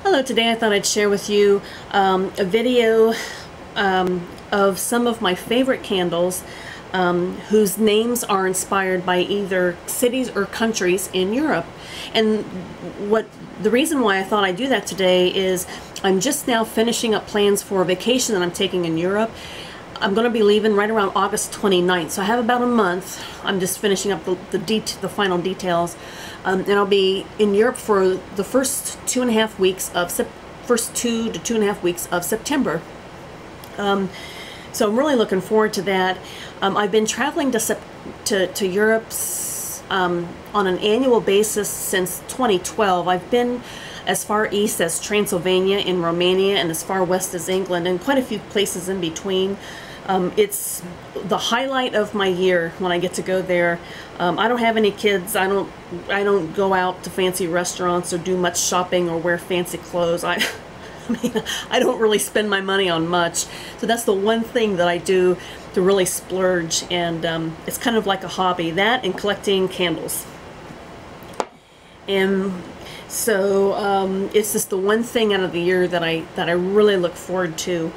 Hello, today I thought I'd share with you a video of some of my favorite candles whose names are inspired by either cities or countries in Europe. And the reason why I thought I'd do that today is I'm just now finishing up plans for a vacation that I'm taking in Europe. I'm going to be leaving right around August 29th, so I have about a month. I'm just finishing up the final details, and I'll be in Europe for the first 2.5 weeks of first 2 to 2.5 weeks of September. So I'm really looking forward to that. I've been traveling to Europe on an annual basis since 2012. I've been as far east as Transylvania in Romania and as far west as England and quite a few places in between. It's the highlight of my year when I get to go there. I don't have any kids. I don't go out to fancy restaurants or do much shopping or wear fancy clothes. I mean, I don't really spend my money on much. So that's the one thing that I do to really splurge, and it's kind of like a hobby. That and collecting candles. And so it's just the one thing out of the year that I really look forward to.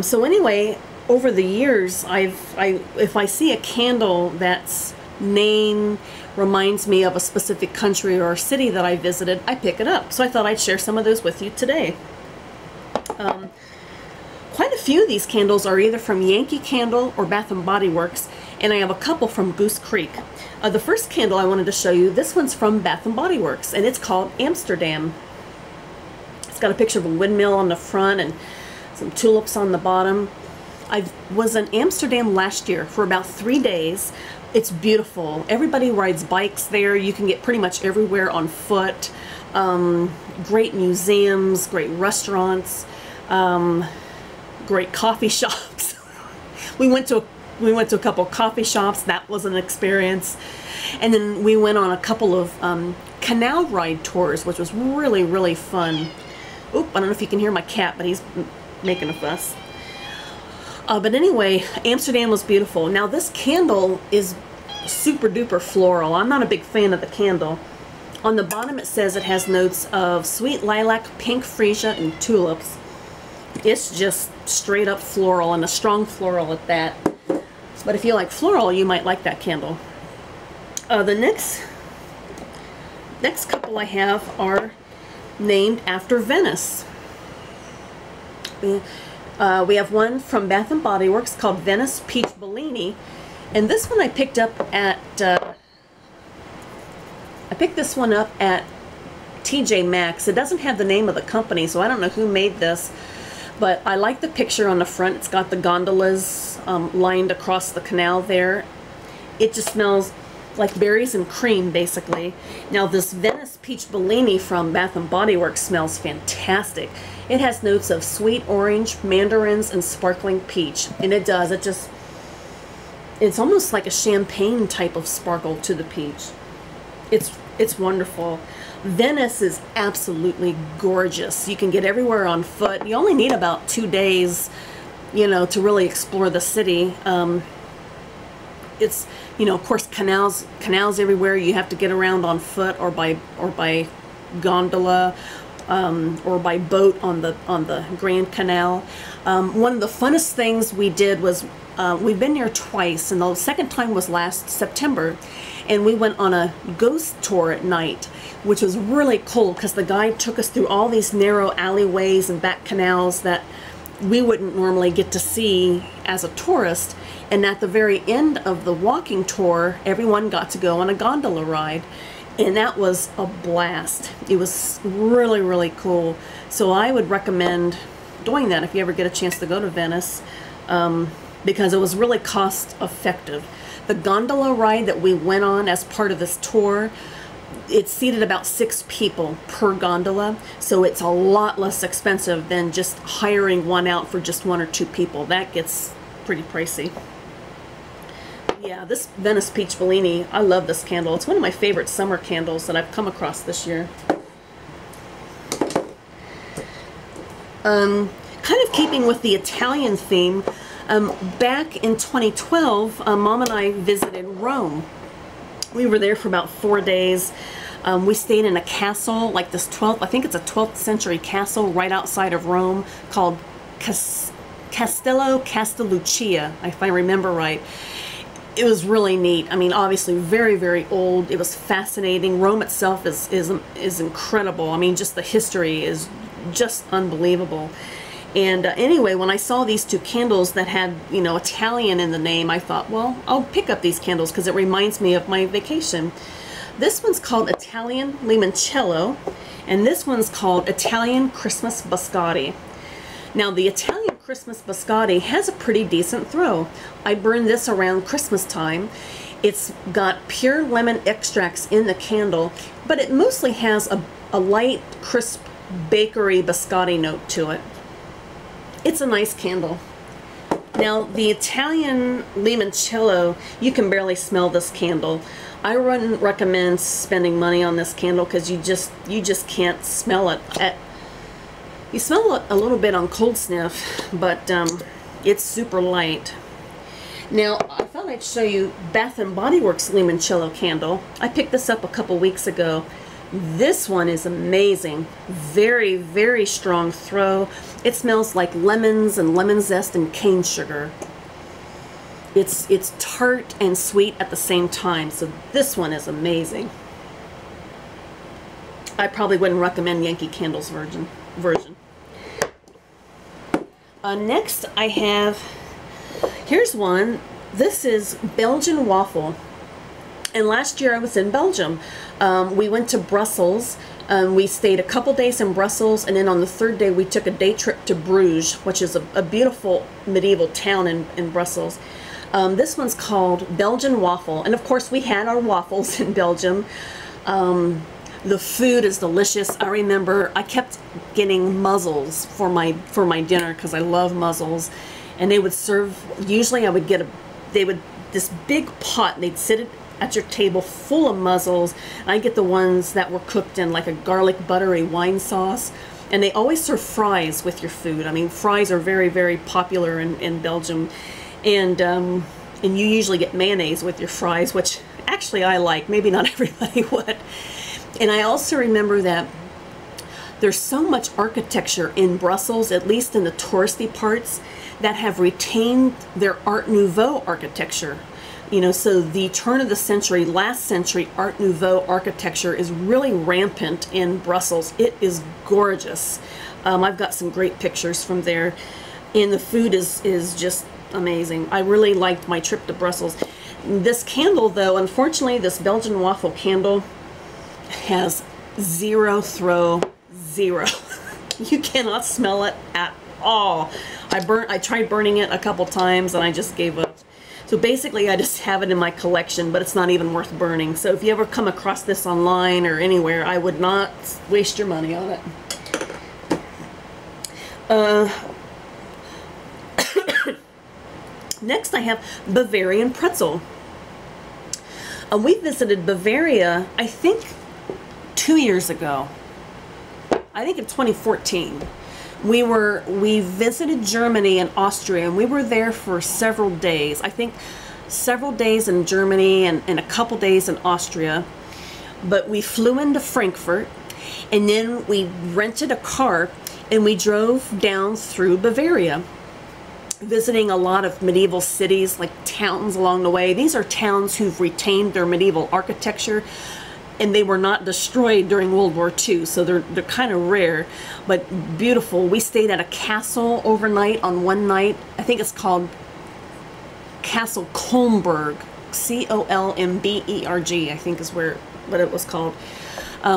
So anyway, over the years, if I see a candle that's name reminds me of a specific country or city that I visited, I pick it up. So I thought I'd share some of those with you today. Quite a few of these candles are either from Yankee Candle or Bath & Body Works, and I have a couple from Goose Creek. The first candle I wanted to show you, this one's from Bath & Body Works, and it's called Amsterdam. It's got a picture of a windmill on the front and some tulips on the bottom. I was in Amsterdam last year for about 3 days. It's beautiful. Everybody rides bikes there. You can get pretty much everywhere on foot. Great museums, great restaurants, great coffee shops. we went to a couple coffee shops. That was an experience. And then we went on a couple of canal ride tours, which was really, really fun. Oop, I don't know if you can hear my cat, but he's making a fuss. But anyway, Amsterdam was beautiful. Now this candle is super duper floral. I'm not a big fan of the candle. On the bottom it says it has notes of sweet lilac, pink freesia, and tulips. It's just straight up floral, and a strong floral at that. But if you like floral, you might like that candle. The next couple I have are named after Venice. We have one from Bath & Body Works called Venice Peach Bellini, and this one I picked up at this one up at TJ Maxx. It doesn't have the name of the company, so I don't know who made this, but I like the picture on the front. It's got the gondolas lined across the canal there. It just smells like berries and cream, basically. Now this Venice Peach Bellini from Bath & Body Works smells fantastic. It has notes of sweet orange, mandarins, and sparkling peach. And it does. It's almost like a champagne type of sparkle to the peach. It's wonderful. Venice is absolutely gorgeous. You can get everywhere on foot. You only need about 2 days, you know, to really explore the city. It's, you know, of course, canals everywhere. You have to get around on foot or by gondola. Or by boat on the Grand Canal. One of the funnest things we did was we've been there twice, and the second time was last September, and we went on a ghost tour at night, which was really cool because the guide took us through all these narrow alleyways and back canals that we wouldn't normally get to see as a tourist. And at the very end of the walking tour, everyone got to go on a gondola ride. And that was a blast. It was really, really cool. So I would recommend doing that if you ever get a chance to go to Venice, because it was really cost effective. The gondola ride that we went on as part of this tour, it seated about 6 people per gondola. So it's a lot less expensive than just hiring one out for just 1 or 2 people. That gets pretty pricey. Yeah, this Venice Peach Bellini, I love this candle. It's one of my favorite summer candles that I've come across this year. Kind of keeping with the Italian theme, back in 2012, Mom and I visited Rome. We were there for about 4 days. We stayed in a castle, like this 12th, I think it's a 12th century castle right outside of Rome called Castello Castelluccia, if I remember right. It was really neat. I mean, obviously very, very old. It was fascinating. Rome itself is incredible. I mean, just the history is just unbelievable. And anyway, when I saw these two candles that had, you know, Italian in the name, I thought, well, I'll pick up these candles because it reminds me of my vacation. This one's called Italian Limoncello, and this one's called Italian Christmas Biscotti. Now, the Italian Christmas Biscotti has a pretty decent throw. I burned this around Christmas time. It's got pure lemon extracts in the candle, but it mostly has a light, crisp bakery biscotti note to it. It's a nice candle. Now, the Italian Limoncello, you can barely smell this candle. I wouldn't recommend spending money on this candle because you just can't smell it. You smell it a little bit on cold sniff, but it's super light. Now, I thought I'd show you Bath & Body Works Limoncello candle. I picked this up a couple weeks ago. This one is amazing. Very, very strong throw. It smells like lemons and lemon zest and cane sugar. It's tart and sweet at the same time, so this one is amazing. I probably wouldn't recommend Yankee Candle's version. Next I have, here's one. This is Belgian waffle. And last year I was in Belgium. We went to Brussels. We stayed a couple days in Brussels, and then on the third day we took a day trip to Bruges, which is a beautiful medieval town in Brussels. This one's called Belgian waffle, and of course we had our waffles in Belgium. The food is delicious. I remember I kept getting mussels for my dinner because I love mussels, and they would serve. Usually I would get this big pot. They'd sit it at your table full of mussels. I get the ones that were cooked in like a garlic buttery wine sauce, and they always serve fries with your food. I mean, fries are very, very popular in Belgium, and you usually get mayonnaise with your fries, which actually I like. Maybe not everybody would. And I also remember that there's so much architecture in Brussels, at least in the touristy parts, that have retained their Art Nouveau architecture. You know, so the turn of the century, last century Art Nouveau architecture is really rampant in Brussels. It is gorgeous. I've got some great pictures from there, and the food is just amazing. I really liked my trip to Brussels. This candle, though, unfortunately, this Belgian waffle candle has zero throw, zero. You cannot smell it at all. I tried burning it a couple times and I just gave up. So basically I just have it in my collection, but it's not even worth burning. So if you ever come across this online or anywhere, I would not waste your money on it. Next I have Bavarian pretzel. We visited Bavaria, I think 2 years ago. I think in 2014. We visited Germany and Austria, and we were there for several days. I think several days in Germany and a couple days in Austria. But we flew into Frankfurt, and then we rented a car and we drove down through Bavaria, visiting a lot of medieval cities, like towns along the way. These are towns who've retained their medieval architecture, and they were not destroyed during World War II, so they're kind of rare, but beautiful. We stayed at a castle overnight on one night. I think it's called Castle Kolmberg, C-O-L-M-B-E-R-G, I think is what it was called.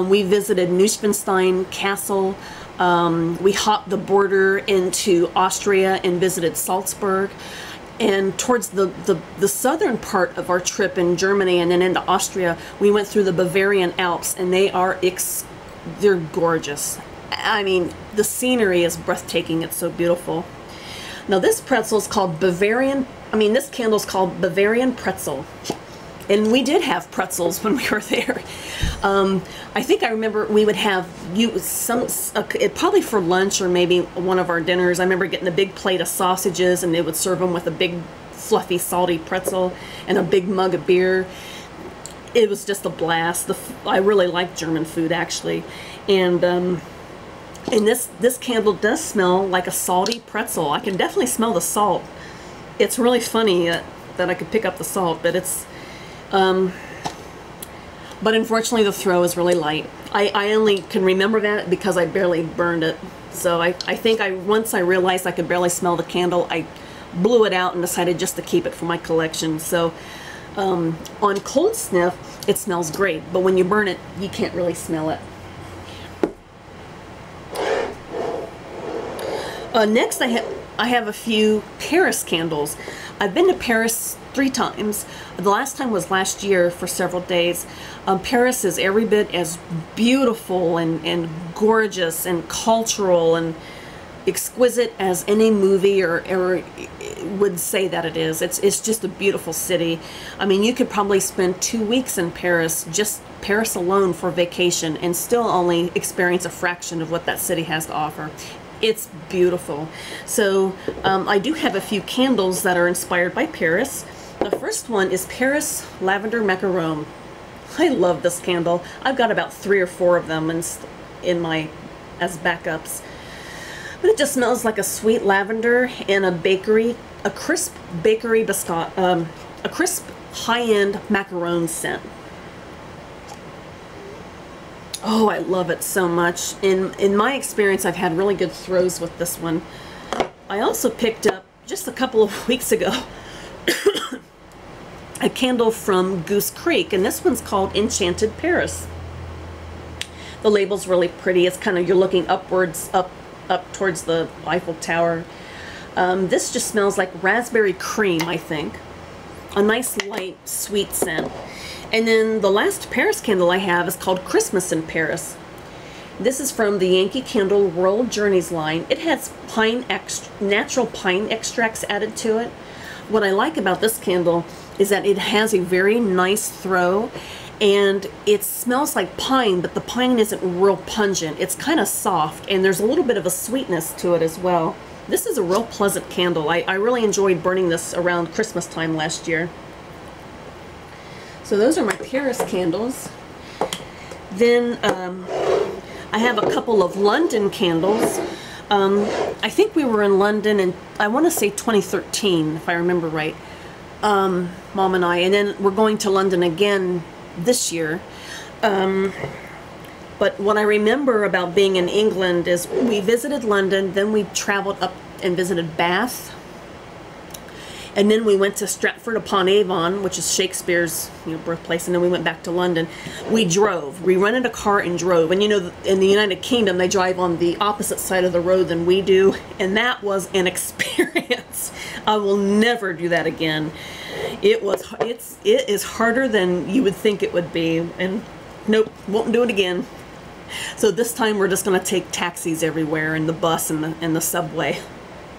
We visited Neuschwanstein Castle. We hopped the border into Austria and visited Salzburg. And towards the southern part of our trip in Germany and then into Austria, we went through the Bavarian Alps, and they're gorgeous. I mean, the scenery is breathtaking. It's so beautiful. Now this pretzel is called this candle is called Bavarian pretzel. And we did have pretzels when we were there. I think I remember we would have probably for lunch or maybe one of our dinners. I remember getting a big plate of sausages, and they would serve them with a big fluffy salty pretzel and a big mug of beer. it was just a blast. I really like German food, actually, and this candle does smell like a salty pretzel. I can definitely smell the salt. It's really funny that I could pick up the salt, but it's but unfortunately the throw is really light. I only can remember that because I barely burned it. So I think once I realized I could barely smell the candle, I blew it out and decided just to keep it for my collection. So on cold sniff, it smells great, but when you burn it, you can't really smell it. Next, I have a few Paris candles. I've been to Paris 3 times. The last time was last year for several days. Paris is every bit as beautiful and gorgeous and cultural and exquisite as any movie or would say that it is. It's just a beautiful city. I mean, you could probably spend 2 weeks in Paris, just Paris alone for vacation, and still only experience a fraction of what that city has to offer. It's beautiful. So I do have a few candles that are inspired by Paris. The first one is Paris Lavender Macaron. I love this candle. I've got about 3 or 4 of them in my as backups. But it just smells like a sweet lavender and a crisp bakery biscuit, a crisp high-end macaron scent. Oh, I love it so much. In my experience, I've had really good throws with this one. I also picked up, just a couple of weeks ago, a candle from Goose Creek, and this one's called Enchanted Paris. The label's really pretty. It's kind of, you're looking upwards, up towards the Eiffel Tower. This just smells like raspberry cream, I think. A nice light, sweet scent. And then the last Paris candle I have is called Christmas in Paris. This is from the Yankee Candle World Journeys line. It has natural pine extracts added to it. What I like about this candle is that it has a very nice throw, and it smells like pine, but the pine isn't real pungent. It's kind of soft, and there's a little bit of a sweetness to it as well. This is a real pleasant candle. I really enjoyed burning this around Christmas time last year. So those are my Paris candles. Then I have a couple of London candles. I think we were in London in, I want to say 2013, if I remember right, Mom and I. And then we're going to London again this year. But what I remember about being in England is we visited London, then we traveled up and visited Bath. And then we went to Stratford-upon-Avon, which is Shakespeare's birthplace, and then we went back to London. We drove. We rented a car and drove. And in the United Kingdom, they drive on the opposite side of the road than we do, and that was an experience. I will never do that again. It is harder than you would think it would be, and nope, won't do it again. So this time we're just going to take taxis everywhere, and the bus and the subway,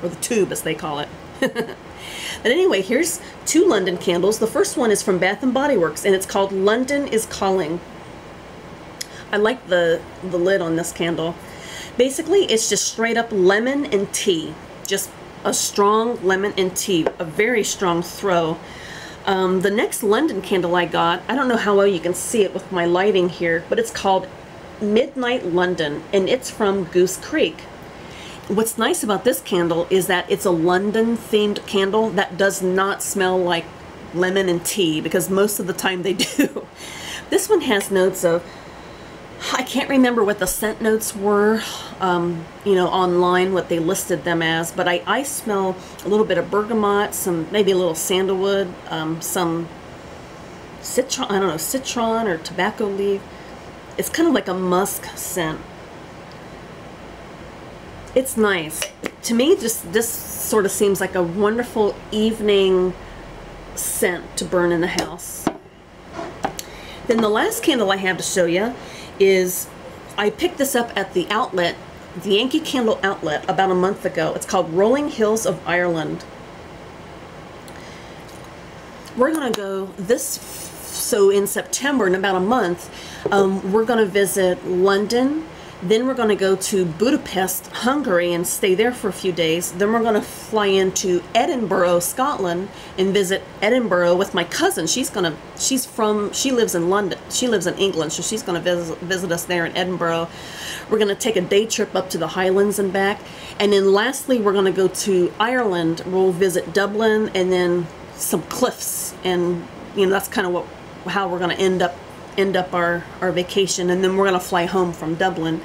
or the tube as they call it. But anyway, here's 2 London candles. The first one is from Bath & Body Works, and it's called London is Calling. I like the lid on this candle. Basically, it's just straight up lemon and tea. Just a strong lemon and tea. A very strong throw. The next London candle I got, I don't know how well you can see it with my lighting here, but it's called Midnight London, and it's from Goose Creek. What's nice about this candle is that it's a London themed candle that does not smell like lemon and tea, because most of the time they do. This one has notes of, I can't remember what the scent notes were, online, what they listed them as, but I smell a little bit of bergamot, maybe a little sandalwood, some citron, I don't know, citron or tobacco leaf. It's kind of like a musk scent. It's nice. To me, this sort of seems like a wonderful evening scent to burn in the house. Then the last candle I have to show you is, I picked this up at the outlet, the Yankee Candle outlet, about a month ago. It's called Rolling Hills of Ireland. We're going to go so in September, in about a month, we're going to visit London, Then we're going to go to Budapest, Hungary, and stay there for a few days. Then we're going to fly into Edinburgh, Scotland, and visit Edinburgh with my cousin. She lives in London. She lives in England, so she's going to visit us there in Edinburgh. We're going to take a day trip up to the Highlands and back. And then lastly, we're going to go to Ireland. We'll visit Dublin and then some cliffs. And, you know, that's kind of how we're going to end up our vacation, and then we're going to fly home from Dublin.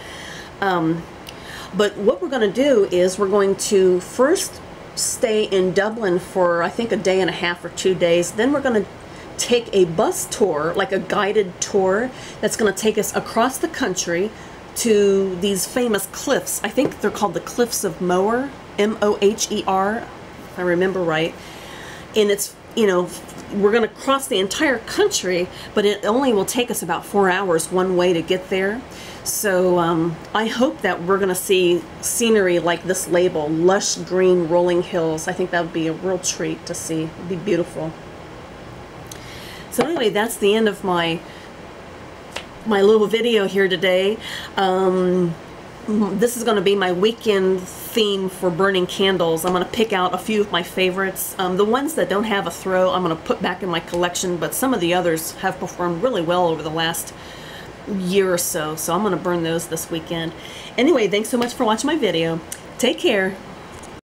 But what we're going to do is we're going to first stay in Dublin for I think a day and a half or 2 days. Then we're going to take a bus tour, like a guided tour, that's going to take us across the country to these famous cliffs. I think they're called the Cliffs of Moher, M-O-H-E-R, if I remember right. And it's, you know, we're going to cross the entire country, but it only will take us about 4 hours one way to get there. So I hope that we're going to see scenery like this label, lush green rolling hills. I think that would be a real treat to see. It would be beautiful. So anyway, that's the end of my little video here today. This is going to be my weekend theme for burning candles. I'm going to pick out a few of my favorites. The ones that don't have a throw I'm going to put back in my collection, but some of the others have performed really well over the last year or so, so I'm going to burn those this weekend. Anyway, thanks so much for watching my video. Take care.